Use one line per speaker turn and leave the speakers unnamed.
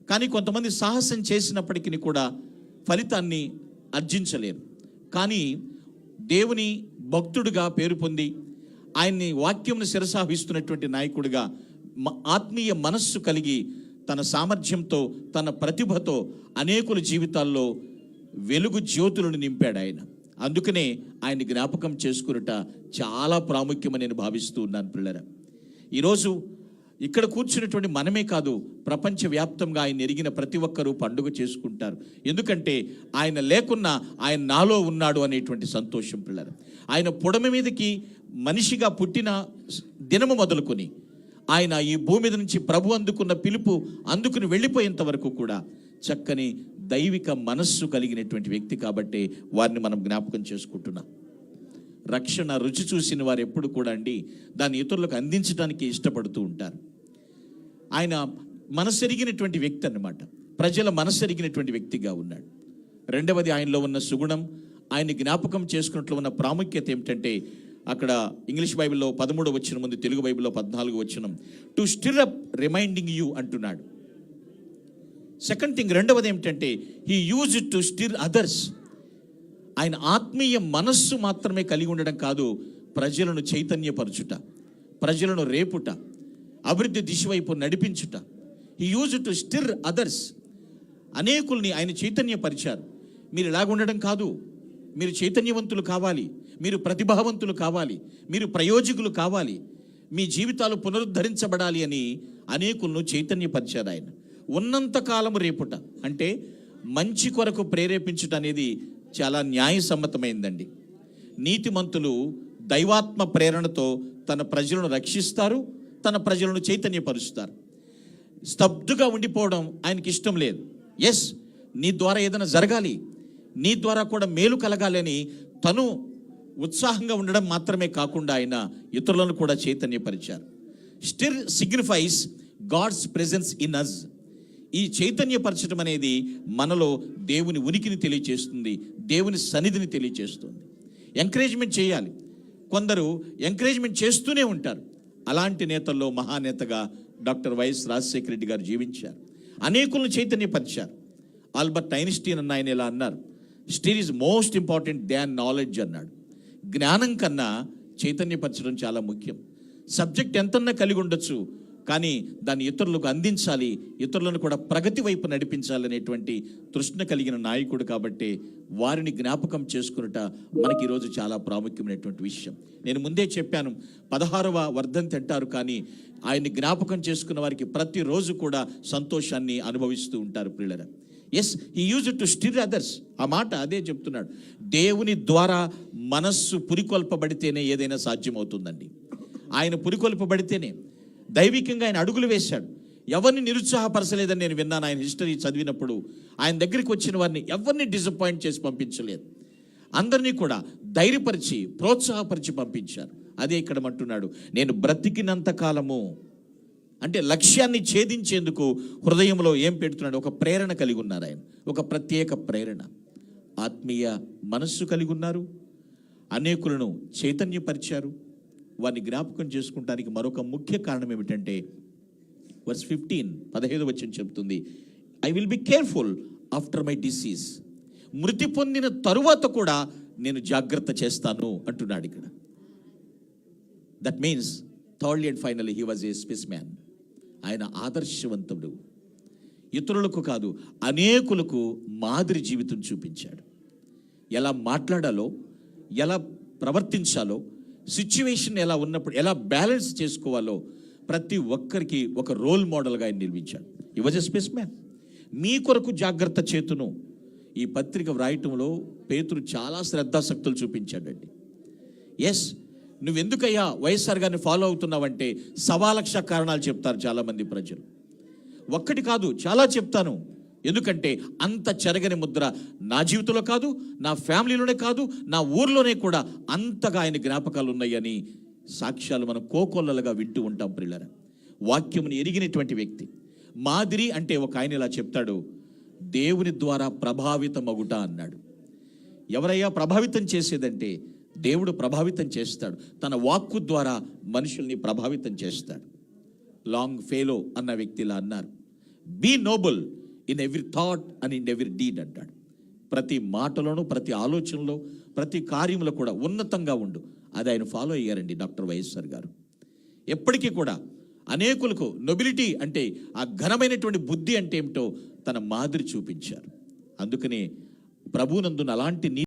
కానీ కొంతమంది సాహసం చేసినప్పటికీ కూడా ఫలితాన్ని ఆర్జించలేరు. కానీ దేవుని భక్తుడిగా పేరు పొంది ఆయన్ని వాక్యంను శిరసాహిస్తున్నటువంటి నాయకుడిగా ఆత్మీయ మనస్సు కలిగి తన సామర్థ్యంతో తన ప్రతిభతో అనేకుల జీవితాల్లో వెలుగు జ్యోతులను నింపాడు ఆయన. అందుకనే ఆయన జ్ఞాపకం చేసుకున్నట చాలా ప్రాముఖ్యమని నేను భావిస్తూ ఉన్నాను పిల్లరా. ఈరోజు ఇక్కడ కూర్చున్నటువంటి మనమే కాదు, ప్రపంచవ్యాప్తంగా ఆయన ఎరిగిన ప్రతి ఒక్కరూ పండుగ చేసుకుంటారు. ఎందుకంటే ఆయన లేకున్నా ఆయన నాలో ఉన్నాడు అనేటువంటి సంతోషం పిల్లరా. ఆయన పుడమి మీదకి మనిషిగా పుట్టిన దినము మొదలుకొని ఆయన ఈ భూమి మీద నుంచి ప్రభు అందుకున్న పిలుపు అందుకుని వెళ్ళిపోయేంత వరకు కూడా చక్కని దైవిక మనస్సు కలిగినటువంటి వ్యక్తి కాబట్టి వారిని మనం జ్ఞాపకం చేసుకుంటున్నాం. రక్షణ రుచి చూసిన వారు ఎప్పుడు కూడా దాన్ని ఇతరులకు అందించడానికి ఇష్టపడుతూ ఉంటారు. ఆయన మనసెరిగినటువంటి వ్యక్తి అన్నమాట, ప్రజల మనసెరిగినటువంటి వ్యక్తిగా ఉన్నాడు. రెండవది ఆయనలో ఉన్న సుగుణం, ఆయన జ్ఞాపకం చేసుకున్నట్లు ఉన్న ప్రాముఖ్యత ఏమిటంటే, అక్కడ ఇంగ్లీష్ బైబిల్లో 13వ వచనం ఉంది, తెలుగు బైబిల్లో 14వ వచనం. To stir up reminding you అంటున్నాడు. సెకండ్ థింగ్, రెండవది ఏమిటంటే he use it to stir others. ఆయన ఆత్మీయ మనస్సు మాత్రమే కలిగి ఉండడం కాదు, ప్రజలను చైతన్యపరచుట, ప్రజలను రేపుట, అభివృద్ధి దిశ వైపు నడిపించుట. He use it to stir others. అనేకుల్ని ఆయన చైతన్యపరిచారు. మీరు ఇలాగ ఉండడం కాదు, మీరు చైతన్యవంతులు కావాలి, మీరు ప్రతిభావంతులు కావాలి, మీరు ప్రయోజకులు కావాలి, మీ జీవితాలు పునరుద్ధరించబడాలి అని అనేకులను చైతన్యపరిచారు ఆయన. ఉన్నంతకాలము రేపుట అంటే మంచి కొరకు ప్రేరేపించుట అనేది చాలా న్యాయసమ్మతమైందండి. నీతిమంతులు దైవాత్మ ప్రేరణతో తన ప్రజలను రక్షిస్తారు, తన ప్రజలను చైతన్యపరుస్తారు. స్తబ్దుగా ఉండిపోవడం ఆయనకి ఇష్టం లేదు. ఎస్, నీ ద్వారా ఏదైనా జరగాలి, నీ ద్వారా కూడా మేలు కలగాలి అని తను ఉత్సాహంగా ఉండడం మాత్రమే కాకుండా ఆయన ఇతరులను కూడా చైతన్యపరిచారు. Stir signifies God's presence in us. ఈ చైతన్యపరచడం అనేది మనలో దేవుని ఉనికిని తెలియచేస్తుంది, దేవుని సన్నిధిని తెలియచేస్తుంది. ఎంకరేజ్మెంట్ చేయాలి. కొందరు ఎంకరేజ్మెంట్ చేస్తూనే ఉంటారు. అలాంటి నేతల్లో మహానేతగా డాక్టర్ వైఎస్ రాజశేఖర రెడ్డి గారు జీవించారు. అనేకులను చైతన్యపరిచారు. ఆల్బర్ట్ ఐన్స్టీన్ అన్న ఆయన ఇలా అన్నారు, stir is most important than knowledge అన్నాడు. జ్ఞానం కన్నా చైతన్యపరచడం చాలా ముఖ్యం. సబ్జెక్ట్ ఎంతన్నా కలిగి ఉండొచ్చు, కానీ దాన్ని ఇతరులకు అందించాలి, ఇతరులను కూడా ప్రగతి వైపు నడిపించాలనేటువంటి తృష్ణ కలిగిన నాయకుడు కాబట్టి వారిని జ్ఞాపకం చేసుకున్నట మనకి ఈరోజు చాలా ప్రాముఖ్యమైనటువంటి విషయం. నేను ముందే చెప్పాను, 16వ వర్ధంతి అంటారు, కానీ ఆయన్ని జ్ఞాపకం చేసుకున్న వారికి ప్రతిరోజు కూడా సంతోషాన్ని అనుభవిస్తూ ఉంటారు పిల్లలు. Yes, he use it to stir others. ఆ మాట అదే చెప్తున్నాడు. దేవుని ద్వారా మనస్సు పురికొల్పబడితేనే ఏదైనా సాధ్యమవుతుందండి. ఆయన పురికొల్పబడితేనే. దైవికంగా ఆయన అడుగులు వేశాడు. ఎవరిని నిరుత్సాహపరచలేదని నేను విన్నాను. ఆయన హిస్టరీ చదివినప్పుడు ఆయన దగ్గరికి వచ్చిన వారిని ఎవరిని డిసప్పాయింట్ చేసి పంపించలేదు. అందరినీ కూడా ధైర్యపరిచి ప్రోత్సాహపరిచి పంపించారు. అదే ఇక్కడ అంటున్నాడు, నేను బ్రతికినంత కాలము అంటే లక్ష్యాన్ని ఛేదించేందుకు హృదయంలో ఏం పెడుతున్నాడు, ఒక ప్రేరణ కలిగి ఉన్నారు ఆయన, ఒక ప్రత్యేక ప్రేరణ. ఆత్మీయ మనస్సు కలిగి ఉన్నారు, అనేకులను చైతన్యపరిచారు. వారిని జ్ఞాపకం చేసుకుంటానికి మరొక ముఖ్య కారణం ఏమిటంటే వర్స్ 15వ వచనం చెప్తుంది, I will be careful after my disease. మృతి పొందిన తరువాత కూడా నేను జాగ్రత్త చేస్తాను అంటున్నాడు ఇక్కడ. That means thirdly and finally he was a spice man. ఆయన ఆదర్శవంతుడు. ఇతరులకు కాదు, అనేకులకు మాదిరి జీవితం చూపించాడు. ఎలా మాట్లాడాలో, ఎలా ప్రవర్తించాలో, సిచ్యువేషన్ ఎలా ఉన్నప్పుడు ఎలా బ్యాలెన్స్ చేసుకోవాలో ప్రతి ఒక్కరికి ఒక రోల్ మోడల్గా ఆయన నిలిపించాడు. He was a space man. మీ కొరకు జాగ్రత్త చేతును. ఈ పత్రిక వ్రాయటంలో పేతురు చాలా శ్రద్ధాశక్తులు చూపించాడండి. ఎస్, నువ్వెందుకయ్యా వైఎస్ఆర్ గారిని ఫాలో అవుతున్నావంటే 1,00,000 కారణాలు చెప్తారు చాలామంది ప్రజలు. ఒక్కటి కాదు, చాలా చెప్తాను. ఎందుకంటే అంత చెరగని ముద్ర నా జీవితంలో కాదు, నా ఫ్యామిలీలోనే కాదు, నా ఊర్లోనే కూడా అంతగా ఆయన జ్ఞాపకాలు ఉన్నాయని సాక్ష్యాలు మనం కోకొల్లలుగా వింటూ ఉంటాం ప్రియులారా. వాక్యముని ఎరిగినటువంటి వ్యక్తి. మాదిరి అంటే ఒక ఆయన ఇలా చెప్తాడు, దేవుని ద్వారా ప్రభావితమగుట అన్నాడు. ఎవరయ్యా ప్రభావితం చేసేదంటే దేవుడు ప్రభావితం చేస్తాడు. తన వాక్కు ద్వారా మనుషుల్ని ప్రభావితం చేస్తాడు. లాంగ్ ఫెలో అన్న వ్యక్తిలా అన్నారు, be noble in every thought and in every deed అంటాడు. ప్రతి మాటలోనూ, ప్రతి ఆలోచనలో, ప్రతి కార్యంలో కూడా ఉన్నతంగా ఉండు. అది ఆయన ఫాలో అయ్యారండి డాక్టర్ వైఎస్ఆర్ గారు. ఎప్పటికీ కూడా అనేకులకు నొబిలిటీ అంటే ఆ ఘనమైనటువంటి బుద్ధి అంటే ఏమిటో తన మాదిరి చూపించారు. అందుకని ప్రభువునందున అలాంటి